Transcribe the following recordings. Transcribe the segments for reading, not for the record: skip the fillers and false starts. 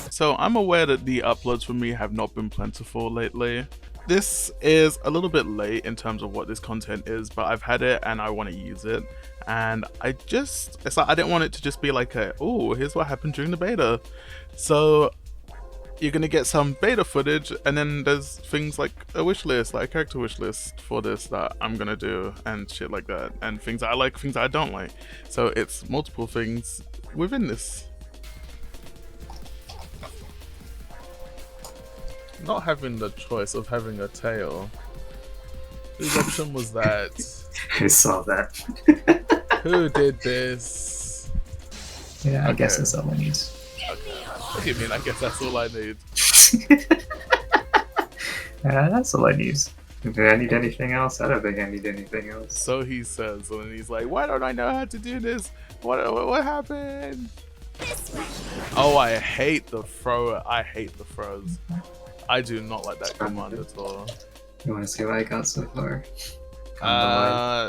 So I'm aware that the uploads for me have not been plentiful lately. This is a little bit late in terms of what this content is, but I've had it and I want to use it. And it's like I didn't want it to just be like oh, here's what happened during the beta. So you're gonna get some beta footage, and then there's things like a wish list, like a character wish list for this that I'm gonna do and shit like that, and things I like, things I don't like. So it's multiple things within this. Not having the choice of having a tail. Whose option was that? I saw that. Who did this? Yeah, I guess that's all I need. Okay. What do you mean? I guess that's all I need. Yeah, that's all I need. Do I need anything else? I don't think I need anything else. So he says, and then he's like, "Why don't I know how to do this? What happened?" Oh, I hate the throw. I hate the throws. I do not like that command at all. You want to see what I got so far?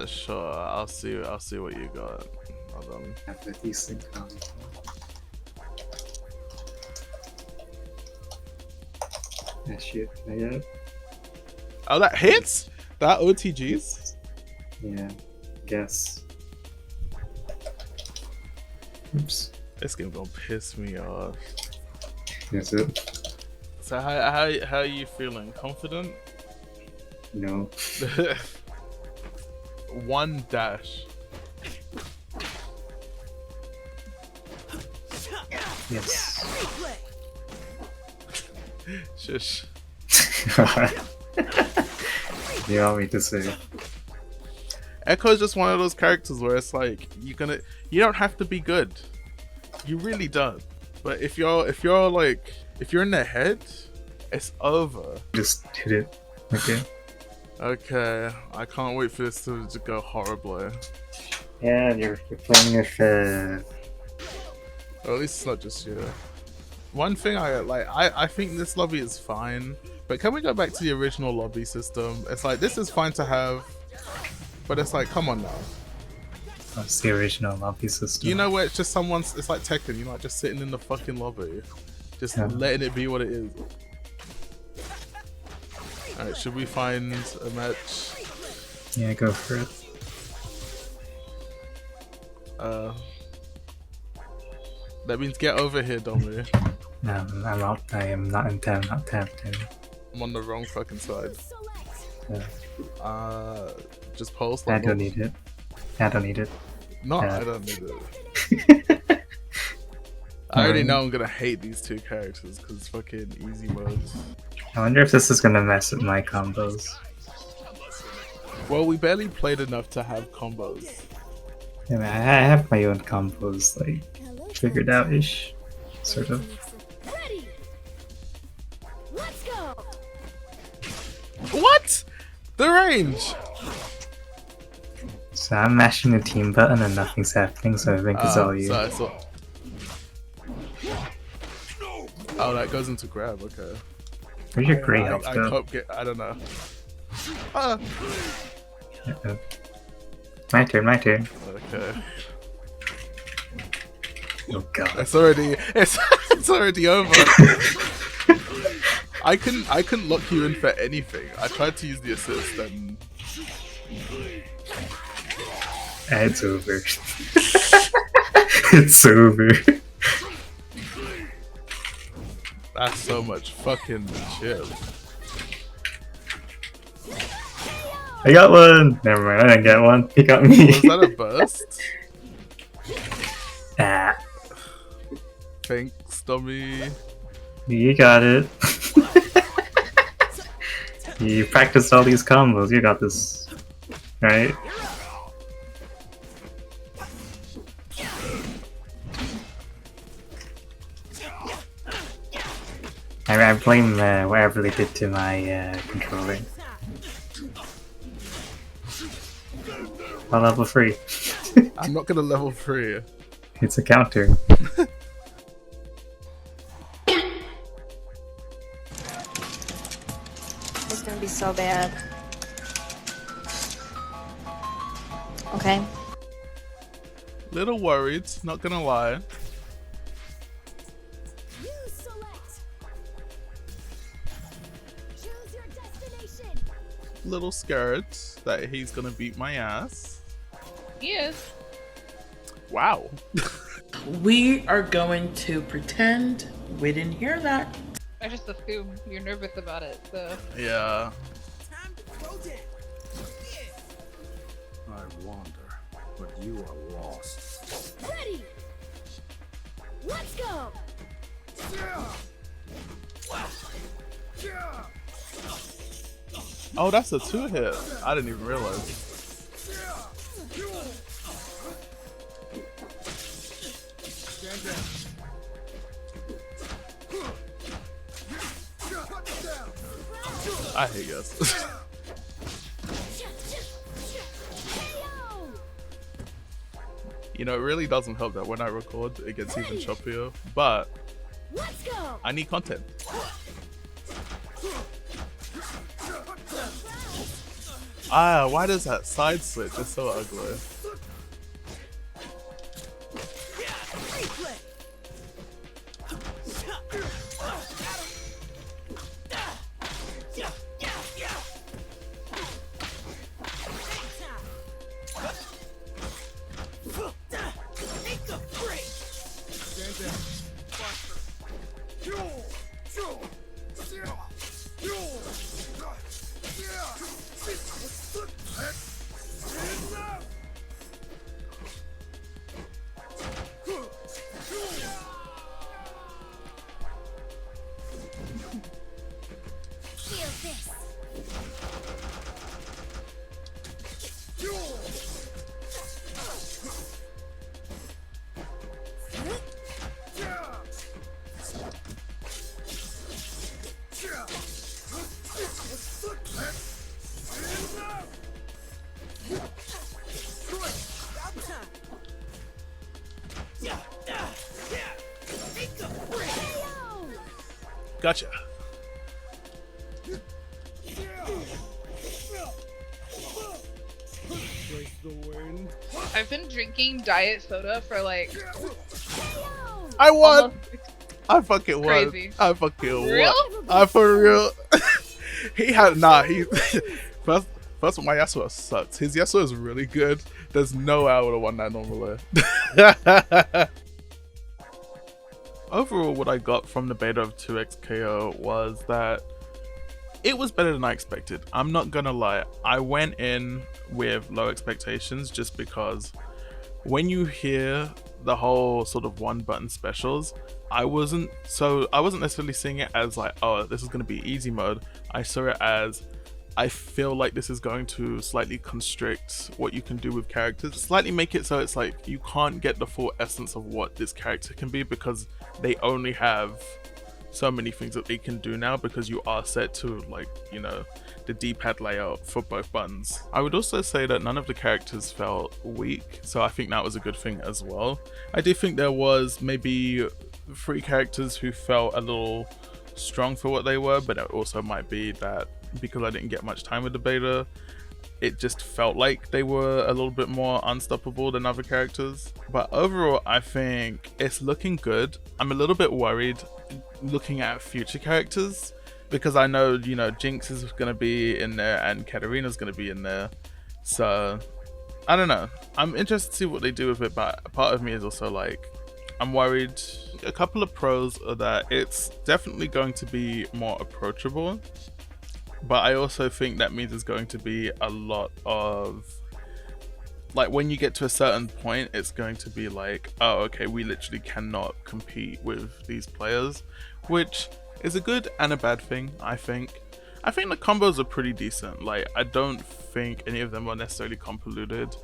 Sure. I'll see what you got. Hold on. I have a decent combo. Yeah, shit. Yeah. Oh, that hits? That OTGs? Yeah. Guess. Oops. This game gonna piss me off. That's it. So how are you feeling? Confident? No. One dash. Yes. Shush. You want me to say? Echo's just one of those characters where it's like you don't have to be good. You really don't. But if you're in their head, it's over. Just hit it. Okay. Okay. I can't wait for this to go horribly. Yeah, you're playing with Or at least it's not just you. One thing I think this lobby is fine, but can we go back to the original lobby system? It's like, this is fine to have, but it's like, come on now. What's the original lobby system? You know where it's just it's like Tekken, you're not just sitting in the fucking lobby, just letting it be what it is. Alright, should we find a match? Yeah, go for it. That means get over here, Domi. No, I'm not. I am not in town. Not tapped in. I'm on the wrong fucking side. Yeah. Just post. I don't need it. I don't need it. No, I don't need it. I already know I'm gonna hate these two characters because fucking easy modes. I wonder if this is gonna mess with my combos. Well, we barely played enough to have combos. Yeah, I have my own combos, like, figured out-ish, sort of. Ready. Let's go. What? The range! So I'm mashing the team button and nothing's happening, so I think it's all you. Oh, that goes into grab, okay. Where's your grey health go? I don't know. My turn. Okay. Oh god. It's already over. I couldn't lock you in for anything. I tried to use the assist and It's over. It's over. that's so much fucking chill. I got one! Never mind, I didn't get one. He got me. Was that a burst? Ah. Thanks, dummy. You got it. You practiced all these combos, you got this. Right? I blame whatever they did to my controller. I'll level 3. I'm not gonna level 3. It's a counter. It's gonna be so bad. Okay. Little worried, not gonna lie. You select. Choose your destination. Little scared that he's gonna beat my ass. He is. Wow. We are going to pretend we didn't hear that. I just assume you're nervous about it, so. Yeah. I wander, but you are lost. Ready. Let's go. Oh, that's a 2-hit. I didn't even realize. I hate yes. KO. You know, it really doesn't help that when I record, it gets even choppier. But Let's go. I need content. Ah, why does that side switch? It's so ugly. Feel this. KO. Gotcha. I've been drinking diet soda for like KO. I won! almost I fucking won. Crazy. I fucking won. Real? I for real. He had he first my Yasuo sucks. His Yasuo is really good. There's no way I would have won that normally. Overall, what I got from the beta of 2x KO was that it was better than I expected. I'm not gonna lie. I went in with low expectations just because when you hear the whole sort of one button specials, I wasn't necessarily seeing it as like, oh, this is gonna be easy mode. I saw it as, I feel like this is going to slightly constrict what you can do with characters, slightly make it so it's like you can't get the full essence of what this character can be because they only have so many things that they can do now because you are set to, like, you know, the D-pad layout for both buttons. I would also say that none of the characters felt weak, so I think that was a good thing as well. I do think there was maybe 3 characters who felt a little strong for what they were, but it also might be that because I didn't get much time with the beta, it just felt like they were a little bit more unstoppable than other characters. But overall, I think it's looking good. I'm a little bit worried looking at future characters because I know, you know, Jinx is going to be in there and Katarina's going to be in there. So, I don't know. I'm interested to see what they do with it, but a part of me is also like, I'm worried. A couple of pros are that it's definitely going to be more approachable. But I also think that means there's going to be a lot of, like, when you get to a certain point, it's going to be like, oh, okay, we literally cannot compete with these players, which is a good and a bad thing, I think. I think the combos are pretty decent. Like, I don't think any of them are necessarily convoluted.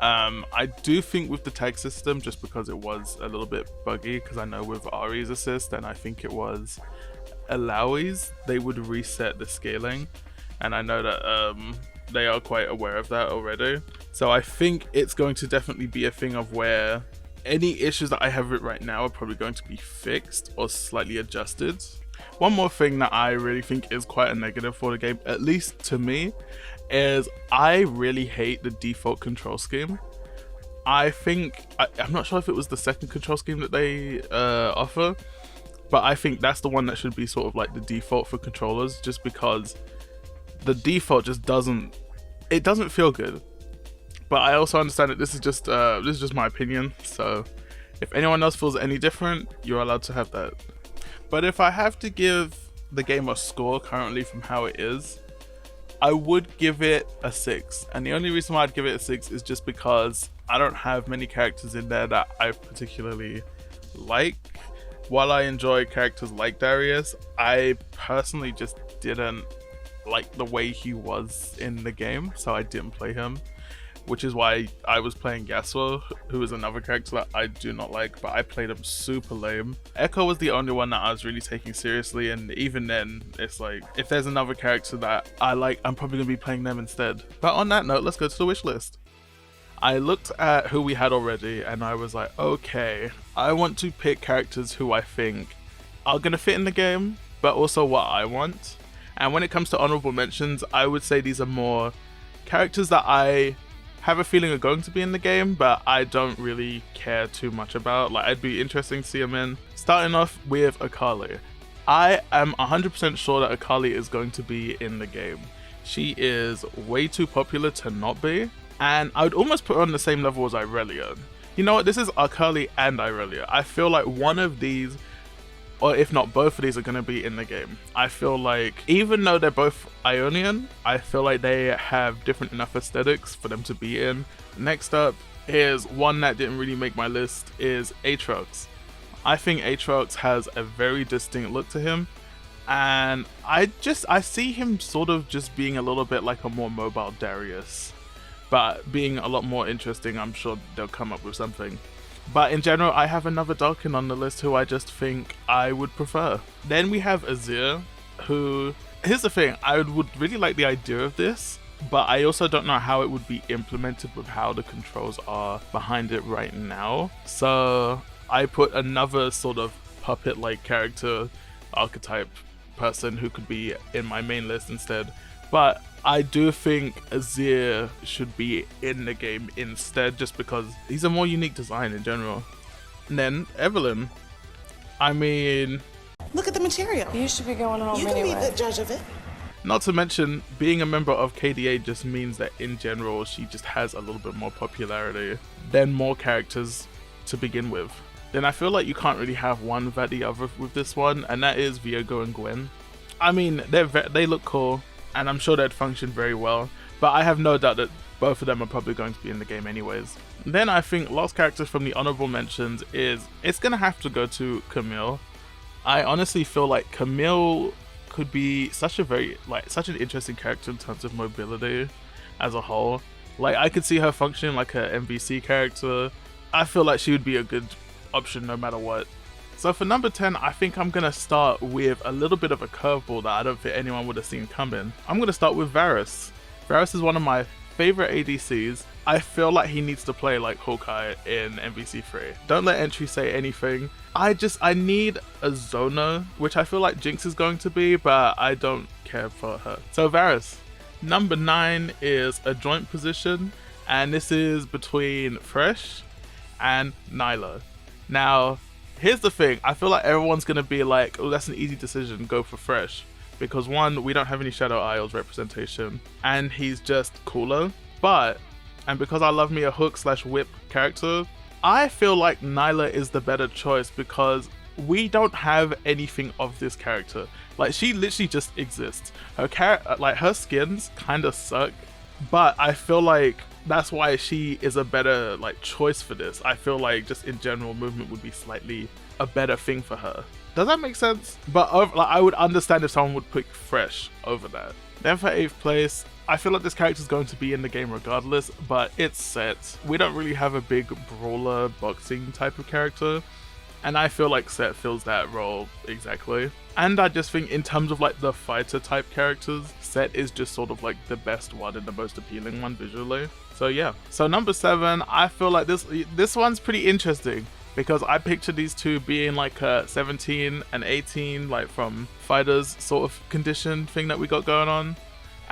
I do think with the tag system, just because it was a little bit buggy, because I know with Ari's assist, and I think it was Alawi's, they would reset the scaling, and I know that they are quite aware of that already. So I think it's going to definitely be a thing of where any issues that I have with it right now are probably going to be fixed or slightly adjusted. One more thing that I really think is quite a negative for the game, at least to me, is I really hate the default control scheme. I think, I'm not sure if it was the second control scheme that they offer, but I think that's the one that should be sort of like the default for controllers, just because the default just doesn't feel good. But I also understand that this is just my opinion, so if anyone else feels any different, you're allowed to have that. But if I have to give the game a score currently from how it is, I would give it a 6. And the only reason why I'd give it a 6 is just because I don't have many characters in there that I particularly like. While I enjoy characters like Darius, I personally just didn't like the way he was in the game, so I didn't play him. Which is why I was playing Yasuo, who is another character that I do not like, but I played him super lame. Echo was the only one that I was really taking seriously, and even then, it's like, if there's another character that I like, I'm probably going to be playing them instead. But on that note, let's go to the wish list. I looked at who we had already, and I was like, okay, I want to pick characters who I think are going to fit in the game, but also what I want. And when it comes to honorable mentions, I would say these are more characters that I have a feeling are going to be in the game, but I don't really care too much about. Like, I'd be interested to see them in. Starting off with Akali. I am 100% sure that Akali is going to be in the game. She is way too popular to not be, and I would almost put her on the same level as Irelia. You know what, this is Akali and Irelia. I feel like one of these, or if not both of these, are going to be in the game. I feel like even though they're both Ionian, I feel like they have different enough aesthetics for them to be in. Next up is one that didn't really make my list, is Aatrox. I think Aatrox has a very distinct look to him, and I see him sort of just being a little bit like a more mobile Darius, but being a lot more interesting. I'm sure they'll come up with something. But in general, I have another Darkin on the list who I just think I would prefer. Then we have Azir, who, here's the thing, I would really like the idea of this, but I also don't know how it would be implemented with how the controls are behind it right now. So I put another sort of puppet-like character archetype person who could be in my main list instead. But I do think Azir should be in the game instead, just because he's a more unique design in general. And then Evelyn. I mean, look at the material. You should be going home You can be the judge of it. not to mention, being a member of KDA just means that in general, she just has a little bit more popularity than more characters to begin with. Then I feel like you can't really have one without the other with this one, and that is Viego and Gwen. I mean, they look cool, and I'm sure they'd function very well, but I have no doubt that both of them are probably going to be in the game anyways. Then I think last character from the honorable mentions is, it's gonna have to go to Camille. I honestly feel like Camille could be such an interesting character in terms of mobility as a whole. Like, I could see her functioning like an MVC character. I feel like she would be a good option no matter what. So for number 10, I think I'm gonna start with a little bit of a curveball that I don't think anyone would have seen coming. I'm gonna start with Varus. Varus is one of my favorite ADCs. I feel like he needs to play like Hawkeye in MVC3. Don't let entry say anything. I need a Zona, which I feel like Jinx is going to be, but I don't care for her. So Varus. Number 9 is a joint position, and this is between Thresh and Nyla. Now, here's the thing, I feel like everyone's gonna be like, oh, that's an easy decision, go for Thresh. Because one, we don't have any Shadow Isles representation, and he's just cooler. But, and because I love me a hook/whip character, I feel like Nyla is the better choice because we don't have anything of this character. Like, she literally just exists. Her skins kind of suck, but I feel like that's why she is a better choice for this. I feel like just in general, movement would be slightly a better thing for her. Does that make sense? But I would understand if someone would pick Thresh over that. Then for 8th place, I feel like this character is going to be in the game regardless, but it's Set. We don't really have a big brawler boxing type of character, and I feel like Set fills that role exactly. And I just think in terms of the fighter type characters, Set is just sort of the best one and the most appealing one visually. So yeah. So number 7, I feel like this one's pretty interesting because I picture these two being a 17 and 18 from fighters sort of condition thing that we got going on.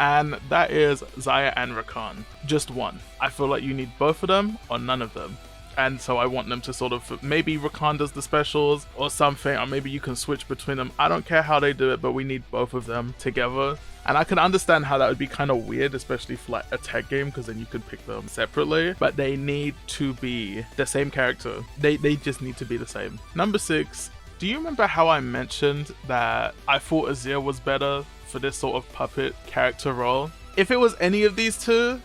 and that is Zaya and Rakan. Just one. I feel like you need both of them or none of them. And so I want them to sort of, maybe Rakan does the specials or something, or maybe you can switch between them. I don't care how they do it, but we need both of them together. And I can understand how that would be kind of weird, especially for like a tag game, because then you could pick them separately. But they need to be the same character. They just need to be the same. Number 6, do you remember how I mentioned that I thought Azir was better for this sort of puppet character role? If it was any of these two,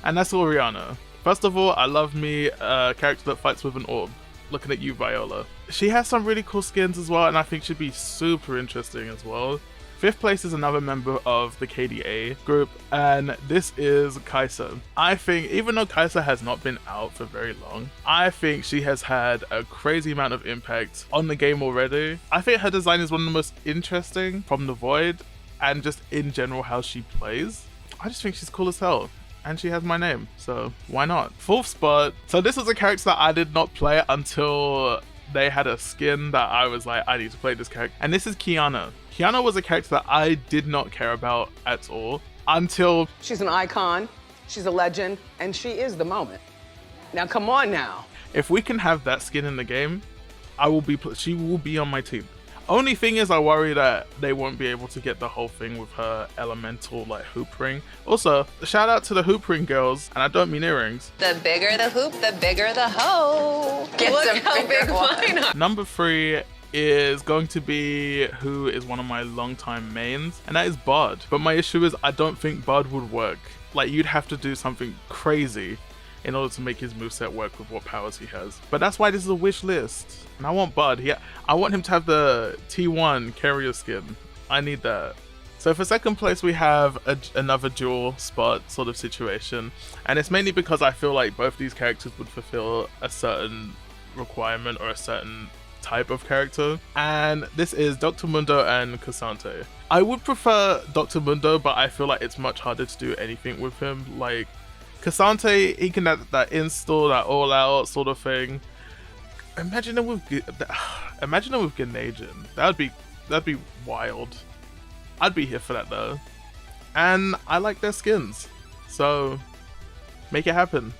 and that's Orianna. First of all, I love me a character that fights with an orb. Looking at you, Viola. She has some really cool skins as well, and I think she'd be super interesting as well. 5th place is another member of the KDA group, and this is Kai'Sa. I think, even though Kai'Sa has not been out for very long, I think she has had a crazy amount of impact on the game already. I think her design is one of the most interesting from the Void, and just in general how she plays. I just think she's cool as hell. And she has my name, so why not? 4th spot. So this was a character that I did not play until they had a skin that I was like, I need to play this character. And this is Kiana. Kiana was a character that I did not care about at all until... She's an icon, she's a legend, and she is the moment. Now come on now. If we can have that skin in the game, she will be on my team. Only thing is I worry that they won't be able to get the whole thing with her elemental like hoop ring. Also, shout out to the hoop ring girls, and I don't mean earrings. The bigger the hoop, the bigger the hoe. Look how big mine are. Number 3 is going to be who is one of my longtime mains, and that is Bard. But my issue is I don't think Bard would work. Like, you'd have to do something crazy in order to make his moveset work with what powers he has. But that's why this is a wish list. And I want Bud. I want him to have the T1 carrier skin. I need that. So for 2nd place, we have another dual spot sort of situation. And it's mainly because I feel like both these characters would fulfill a certain requirement or a certain type of character. And this is Dr. Mundo and Cassante. I would prefer Dr. Mundo, but I feel like it's much harder to do anything with him. Like, Cassante, he can have that install, that all out sort of thing. Imagine him with Grenadian. That'd be wild. I'd be here for that though. And I like their skins, so make it happen.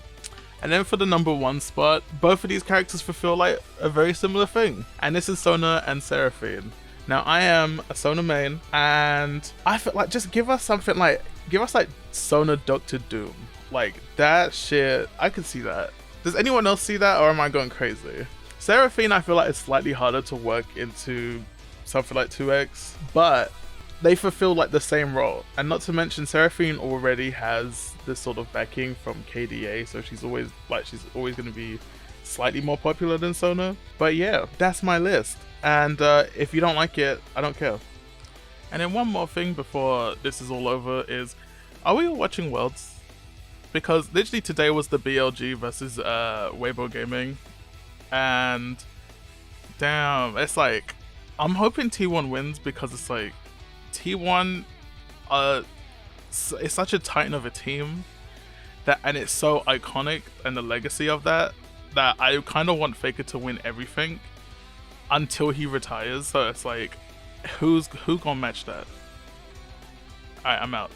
And then for the number 1 spot, both of these characters fulfill like a very similar thing, and this is Sona and Seraphine. Now I am a Sona main, and I feel like just give us like Sona Doctor Doom. Like, that shit, I could see that. Does anyone else see that, or am I going crazy? Seraphine, I feel like it's slightly harder to work into something like 2X, but they fulfill like the same role. And not to mention, Seraphine already has this sort of backing from KDA, so she's always going to be slightly more popular than Sona. But yeah, that's my list. And if you don't like it, I don't care. And then one more thing before this is all over is, are we all watching Worlds? Because literally today was the BLG versus Weibo Gaming, and damn, it's like, I'm hoping T1 wins, because it's like, T1 is such a titan of a team, that, and it's so iconic, and the legacy of that I kind of want Faker to win everything until he retires. So it's like, who gonna match that? Alright, I'm out.